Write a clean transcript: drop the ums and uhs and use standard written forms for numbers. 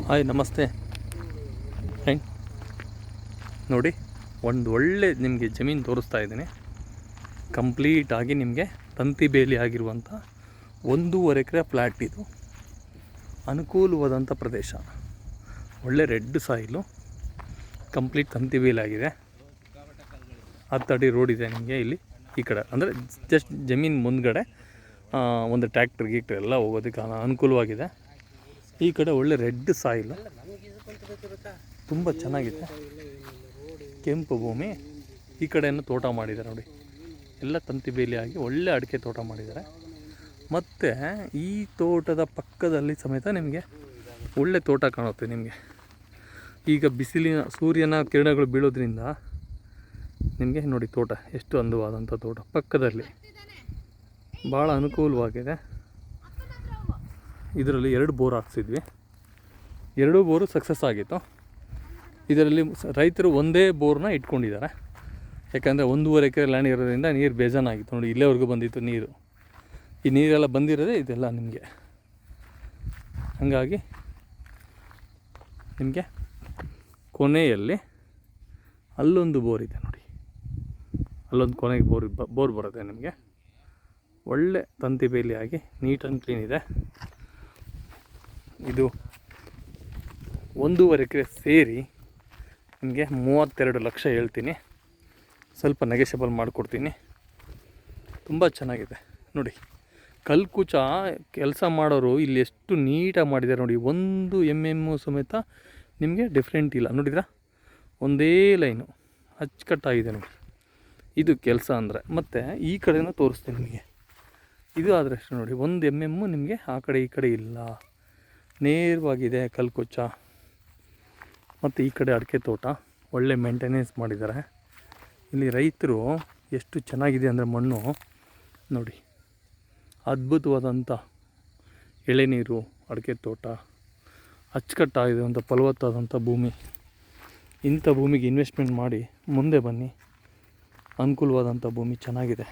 Hi ನಮಸ್ತೆ friend. ನೋಡಿ, ಒಂದು ಒಳ್ಳೆ ನಿಮಗೆ ಜಮೀನು ತೋರಿಸ್ತಾ ಇದ್ದೀನಿ. ಕಂಪ್ಲೀಟಾಗಿ ನಿಮಗೆ ತಂತಿ ಬೇಲಿ ಆಗಿರುವಂಥ 1.5 ಎಕರೆ ಫ್ಲ್ಯಾಟ್. ಇದು ಅನುಕೂಲವಾದಂಥ ಪ್ರದೇಶ, ಒಳ್ಳೆ ರೆಡ್ ಸಾಯಿಲು, ಕಂಪ್ಲೀಟ್ ತಂತಿ ಬೇಲಿ ಆಗಿದೆ. 10 ಅಡಿ ರೋಡ್ ಇದೆ ನಿಮಗೆ ಇಲ್ಲಿ. ಈ ಕಡೆ ಅಂದರೆ ಜಸ್ಟ್ ಜಮೀನು ಮುಂದ್ಗಡೆ ಒಂದು ಟ್ರ್ಯಾಕ್ಟರ್ ಗೀಕ್ಟರ್ ಎಲ್ಲ ಹೋಗೋದಕ್ಕೆ ಅನುಕೂಲವಾಗಿದೆ. ಈ ಕಡೆ ಒಳ್ಳೆ ರೆಡ್ ಸಾಯಿಲು, ತುಂಬ ಚೆನ್ನಾಗಿದೆ, ಕೆಂಪು ಭೂಮಿ. ಈ ಕಡೆಯನ್ನು ತೋಟ ಮಾಡಿದ್ದಾರೆ ನೋಡಿ, ಎಲ್ಲ ತಂತಿ ಬೇಲಿ ಆಗಿ ಒಳ್ಳೆ ಅಡಿಕೆ ತೋಟ ಮಾಡಿದ್ದಾರೆ. ಮತ್ತು ಈ ತೋಟದ ಪಕ್ಕದಲ್ಲಿ ಸಮೇತ ನಿಮಗೆ ಒಳ್ಳೆ ತೋಟ ಕಾಣುತ್ತೆ. ನಿಮಗೆ ಈಗ ಸೂರ್ಯನ ಕಿರಣಗಳು ಬೀಳೋದ್ರಿಂದ ನಿಮಗೆ ನೋಡಿ ತೋಟ ಎಷ್ಟು ಅಂದವಾದಂಥ ತೋಟ ಪಕ್ಕದಲ್ಲಿ, ಭಾಳ ಅನುಕೂಲವಾಗಿದೆ. ಇದರಲ್ಲಿ 2 ಬೋರ್ ಹಾಕ್ಸಿದ್ವಿ, 2 ಬೋರು ಸಕ್ಸಸ್ ಆಗಿತ್ತು. ಇದರಲ್ಲಿ ರೈತರು ಒಂದೇ ಬೋರ್ನ ಇಟ್ಕೊಂಡಿದ್ದಾರೆ. ಯಾಕಂದರೆ 1.5 ಎಕರೆ ಲ್ಯಾಂಡ್ ಇರೋದ್ರಿಂದ ನೀರು ಬೇಜಾನಾಗಿತ್ತು. ನೋಡಿ, ಇಲ್ಲೇವರೆಗೂ ಬಂದಿತ್ತು ನೀರು. ಈ ನೀರೆಲ್ಲ ಬಂದಿರೋದೇ ಇದೆಲ್ಲ ನಿಮಗೆ. ಹಾಗಾಗಿ ನಿಮಗೆ ಕೊನೆಯಲ್ಲಿ ಅಲ್ಲೊಂದು ಬೋರ್ ಇದೆ ನೋಡಿ, ಅಲ್ಲೊಂದು ಕೊನೆಗೆ ಬೋರ್ ಬರುತ್ತೆ ನಿಮಗೆ. ಒಳ್ಳೆ ತಂತಿ ಬೇಲಿಯಾಗಿ ನೀಟ್ ಆ್ಯಂಡ್ ಕ್ಲೀನ್ ಇದೆ. ಇದು 1.5 ಎಕರೆ ಸೇರಿ ನಿಮಗೆ 32 ಲಕ್ಷ ಹೇಳ್ತೀನಿ. ಸ್ವಲ್ಪ ನೆಗೆಷಬಲ್ ಮಾಡಿಕೊಡ್ತೀನಿ. ತುಂಬ ಚೆನ್ನಾಗಿದೆ ನೋಡಿ. ಕಲ್ಕುಚ ಕೆಲಸ ಮಾಡೋರು ಇಲ್ಲಿ ಎಷ್ಟು ನೀಟಾಗಿ ಮಾಡಿದ್ದಾರೆ ನೋಡಿ. 1 mm ಸಮೇತ ನಿಮಗೆ ಡಿಫ್ರೆಂಟ್ ಇಲ್ಲ. ನೋಡಿದ್ರಾ, ಒಂದೇ ಲೈನು ಅಚ್ಚುಕಟ್ಟಾಗಿದೆ ನೋಡಿ. ಇದು ಕೆಲಸ ಅಂದರೆ. ಮತ್ತು ಈ ಕಡೆನೂ ತೋರಿಸ್ತೀನಿ ನಿಮಗೆ. ಇದು ಆದರೆ ಅಷ್ಟು ನೋಡಿ, 1 mm ನಿಮಗೆ ಆ ಕಡೆ ಈ ಕಡೆ ಇಲ್ಲ, ನೇರವಾಗಿದೆ ಕಲ್ಕುಚ್ಚ. ಮತ್ತು ಈ ಕಡೆ ಅಡಿಕೆ ತೋಟ ಒಳ್ಳೆ ಮೇಂಟೆನೆನ್ಸ್ ಮಾಡಿದ್ದಾರೆ. ಇಲ್ಲಿ ರೈತರು ಎಷ್ಟು ಚೆನ್ನಾಗಿದೆ ಅಂದರೆ ಮಣ್ಣು ನೋಡಿ, ಅದ್ಭುತವಾದಂಥ ಎಳೆನೀರು, ಅಡಿಕೆ ತೋಟ, ಅಚ್ಚುಕಟ್ಟಾಗಿರುವಂಥ ಫಲವತ್ತಾದಂಥ ಭೂಮಿ. ಇಂಥ ಭೂಮಿಗೆ ಇನ್ವೆಸ್ಟ್ಮೆಂಟ್ ಮಾಡಿ ಮುಂದೆ ಬನ್ನಿ, ಅನುಕೂಲವಾದಂಥ ಭೂಮಿ ಚೆನ್ನಾಗಿದೆ.